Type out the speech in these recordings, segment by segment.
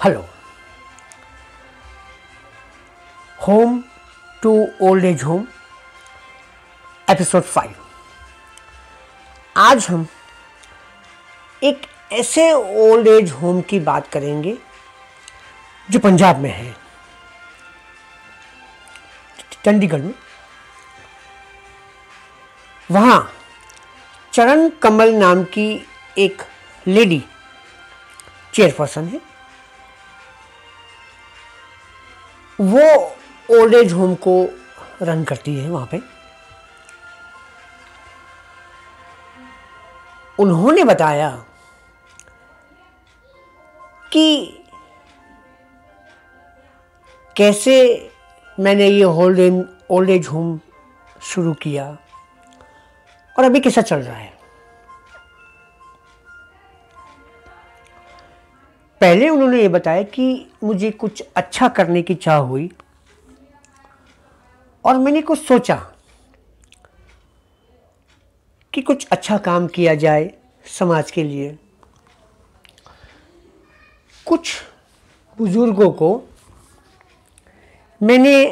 Hello. Home to old age home episode 5। आज हम एक ऐसे ओल्ड एज होम की बात करेंगे जो पंजाब में है, चंडीगढ़ में। वहाँ चरण कमल नाम की एक लेडी चेयरपर्सन है। वो ओल्ड एज होम को रन करती है। वहाँ पे उन्होंने बताया कि कैसे मैंने ये ओल्ड एज होम शुरू किया और अभी कैसा चल रहा है। पहले उन्होंने ये बताया कि मुझे कुछ अच्छा करने की चाह हुई और मैंने कुछ सोचा कि कुछ अच्छा काम किया जाए समाज के लिए। कुछ बुजुर्गों को मैंने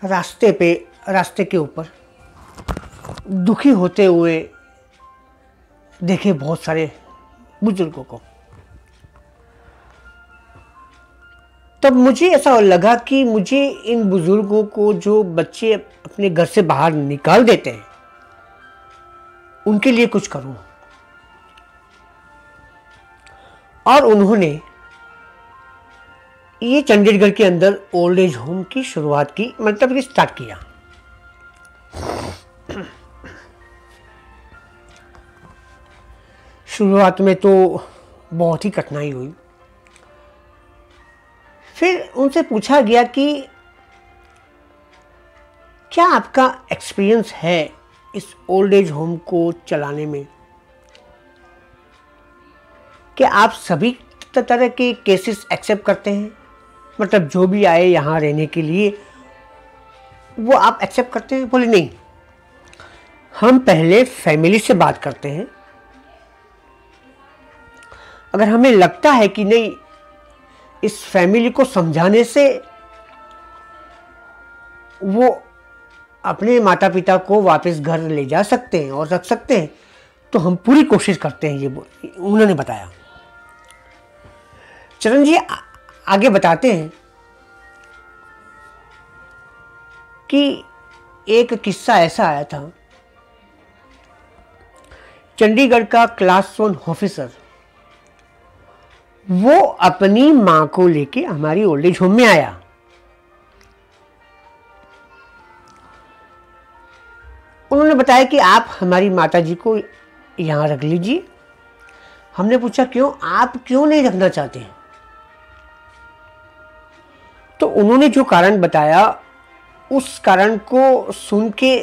रास्ते के ऊपर दुखी होते हुए देखे, बहुत सारे बुजुर्गों को। तब मुझे ऐसा लगा कि मुझे इन बुजुर्गों को, जो बच्चे अपने घर से बाहर निकाल देते हैं, उनके लिए कुछ करूं। और उन्होंने ये चंडीगढ़ के अंदर ओल्ड एज होम की शुरुआत की, मतलब कि स्टार्ट किया। शुरुआत में तो बहुत ही कठिनाई हुई। फिर उनसे पूछा गया कि क्या आपका एक्सपीरियंस है इस ओल्ड एज होम को चलाने में? क्या आप सभी तरह के केसेस एक्सेप्ट करते हैं? मतलब जो भी आए यहाँ रहने के लिए वो आप एक्सेप्ट करते हैं? बोले नहीं, हम पहले फैमिली से बात करते हैं। अगर हमें लगता है कि नहीं, इस फैमिली को समझाने से वो अपने माता पिता को वापस घर ले जा सकते हैं और रख सकते हैं, तो हम पूरी कोशिश करते हैं, ये उन्होंने बताया। चरण जी आगे बताते हैं कि एक किस्सा ऐसा आया था। चंडीगढ़ का क्लास 1 ऑफिसर, वो अपनी मां को लेके हमारी ओल्ड एज होम में आया। उन्होंने बताया कि आप हमारी माताजी को यहां रख लीजिए। हमने पूछा क्यों, आप क्यों नहीं रखना चाहते हैं? तो उन्होंने जो कारण बताया, उस कारण को सुन के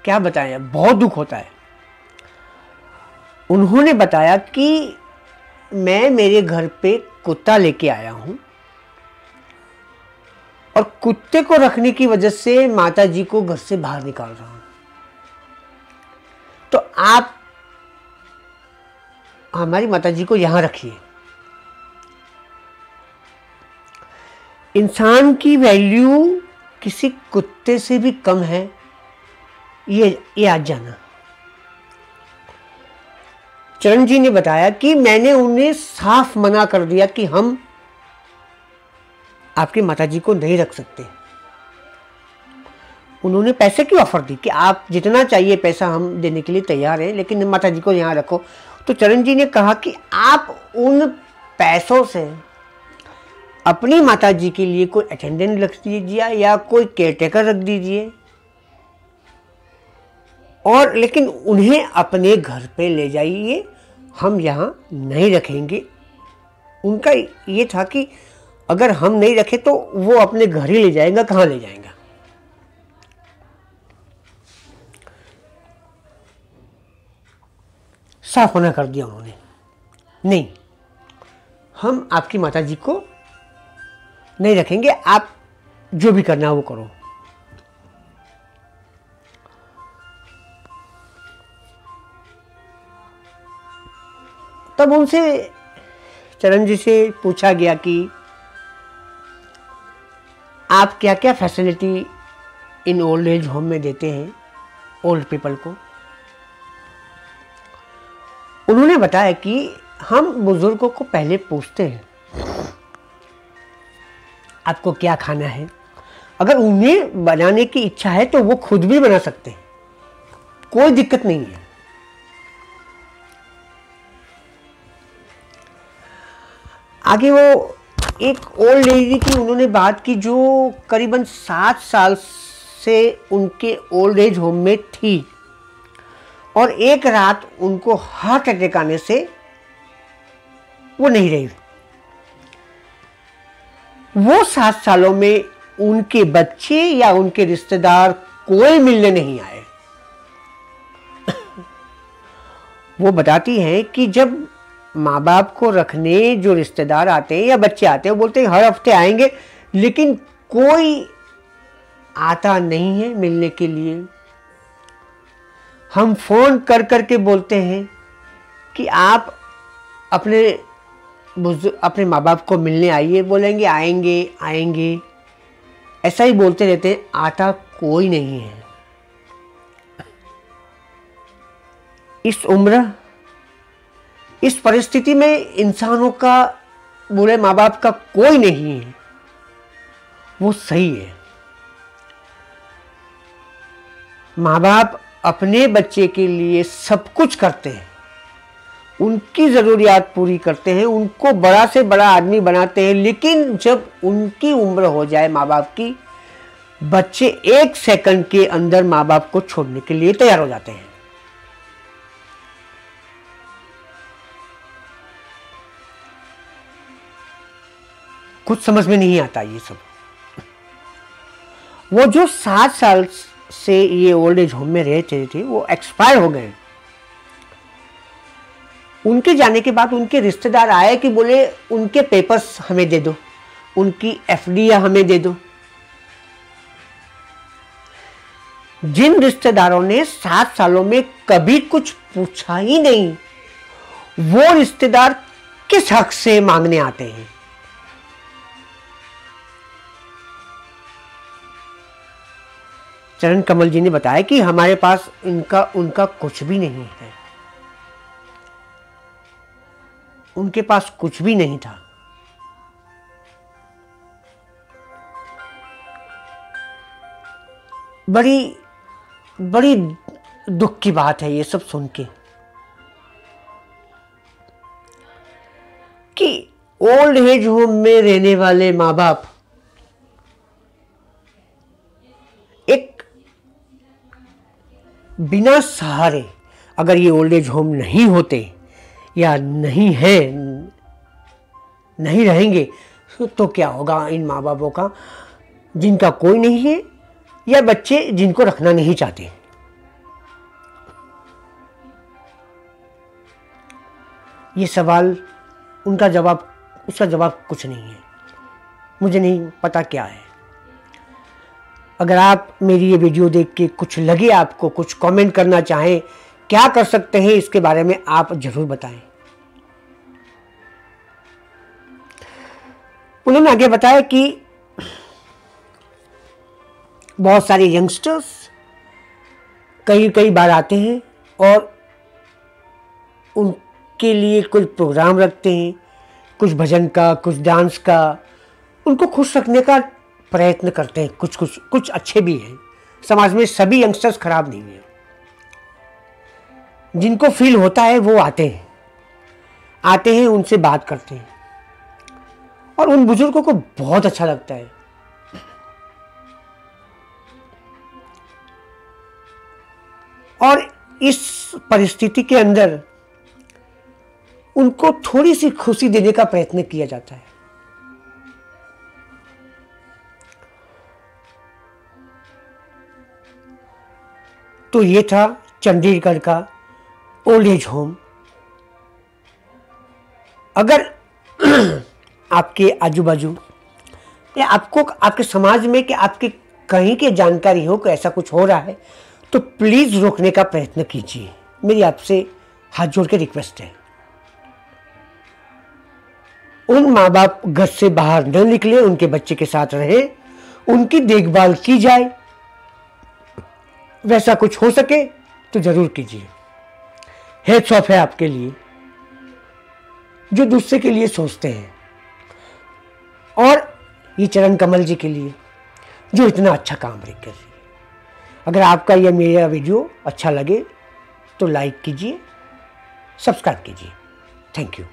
क्या बताया, बहुत दुख होता है। उन्होंने बताया कि मैं मेरे घर पे कुत्ता लेके आया हूं और कुत्ते को रखने की वजह से माताजी को घर से बाहर निकाल रहा हूं। तो आप हमारी माताजी को यहां रखिए। इंसान की वैल्यू किसी कुत्ते से भी कम है, ये आज जाना। चरण जी ने बताया कि मैंने उन्हें साफ मना कर दिया कि हम आपकी माताजी को नहीं रख सकते। उन्होंने पैसे की ऑफर दी कि आप जितना चाहिए पैसा हम देने के लिए तैयार हैं, लेकिन माताजी को यहां रखो। तो चरण जी ने कहा कि आप उन पैसों से अपनी माताजी के लिए कोई अटेंडेंट रख दीजिए या कोई केयरटेकर रख दीजिए, और लेकिन उन्हें अपने घर पे ले जाइए, हम यहाँ नहीं रखेंगे। उनका ये था कि अगर हम नहीं रखे तो वो अपने घर ही ले जाएगा, कहाँ ले जाएगा। साफ मना कर दिया उन्होंने, नहीं, हम आपकी माताजी को नहीं रखेंगे, आप जो भी करना है वो करो। तब उनसे चरण जी से पूछा गया कि आप क्या क्या facility in old age home में देते हैं ओल्ड पीपल को। उन्होंने बताया कि हम बुजुर्गों को पहले पूछते हैं आपको क्या खाना है, अगर उन्हें बनाने की इच्छा है तो वो खुद भी बना सकते हैं, कोई दिक्कत नहीं है। आगे वो एक ओल्ड लेडी की उन्होंने बात की जो करीबन 7 साल से उनके ओल्ड एज होम में थी और एक रात उनको हार्ट अटैक आने से वो नहीं रही। वो 7 सालों में उनके बच्चे या उनके रिश्तेदार कोई मिलने नहीं आए। वो बताती हैं कि जब माँ बाप को रखने जो रिश्तेदार आते हैं या बच्चे आते हैं, बोलते हैं हर हफ्ते आएंगे, लेकिन कोई आता नहीं है मिलने के लिए। हम फोन कर करके बोलते हैं कि आप अपने माँ बाप को मिलने आइए, बोलेंगे आएंगे आएंगे, ऐसा ही बोलते रहते हैं, आता कोई नहीं है। इस उम्र, इस परिस्थिति में इंसानों का, बुरे माँ बाप का कोई नहीं है, वो सही है। माँ बाप अपने बच्चे के लिए सब कुछ करते हैं, उनकी ज़रूरियात पूरी करते हैं, उनको बड़ा से बड़ा आदमी बनाते हैं, लेकिन जब उनकी उम्र हो जाए माँ बाप की, बच्चे 1 सेकंड के अंदर माँ बाप को छोड़ने के लिए तैयार हो जाते हैं। कुछ समझ में नहीं आता ये सब। वो जो 7 साल से ये ओल्ड एज होम में रहते थे वो एक्सपायर हो गए। उनके जाने के बाद उनके रिश्तेदार आए कि बोले उनके पेपर्स हमें दे दो, उनकी एफडी हमें दे दो। जिन रिश्तेदारों ने 7 सालों में कभी कुछ पूछा ही नहीं, वो रिश्तेदार किस हक से मांगने आते हैं। चरण कमल जी ने बताया कि हमारे पास उनका कुछ भी नहीं है, उनके पास कुछ भी नहीं था। बड़ी दुख की बात है ये सब सुन के कि ओल्ड एज होम में रहने वाले माँ बाप एक बिना सहारे, अगर ये ओल्ड एज होम नहीं होते या नहीं रहेंगे तो क्या होगा इन माँ बापों का, जिनका कोई नहीं है या बच्चे जिनको रखना नहीं चाहते। ये सवाल उसका जवाब कुछ नहीं है, मुझे नहीं पता क्या है। अगर आप मेरी ये वीडियो देख के कुछ लगे, आपको कुछ कमेंट करना चाहें, क्या कर सकते हैं इसके बारे में आप जरूर बताएं। उन्होंने आगे बताया कि बहुत सारे यंगस्टर्स कई बार आते हैं और उनके लिए कुछ प्रोग्राम रखते हैं, कुछ भजन का, कुछ डांस का, उनको खुश रखने का प्रयत्न करते हैं। कुछ अच्छे भी हैं, समाज में सभी यंगस्टर्स खराब नहीं हैं। जिनको फील होता है वो आते हैं, उनसे बात करते हैं और उन बुजुर्गों को बहुत अच्छा लगता है। और इस परिस्थिति के अंदर उनको थोड़ी सी खुशी देने का प्रयत्न किया जाता है। तो ये था चंडीगढ़ का ओल्ड एज होम। अगर आपके आजू बाजू या आपको आपके समाज में कि आपके कहीं की जानकारी हो कि ऐसा कुछ हो रहा है, तो प्लीज़ रोकने का प्रयत्न कीजिए। मेरी आपसे हाथ जोड़ के रिक्वेस्ट है। उन माँ बाप घर से बाहर न निकले, उनके बच्चे के साथ रहे, उनकी देखभाल की जाए। वैसा कुछ हो सके तो जरूर कीजिए। हेड्स ऑफ है आपके लिए जो दूसरे के लिए सोचते हैं, और ये चरण कमल जी के लिए जो इतना अच्छा काम कर रही है। अगर आपका यह मेरा वीडियो अच्छा लगे तो लाइक कीजिए, सब्सक्राइब कीजिए। Thank you.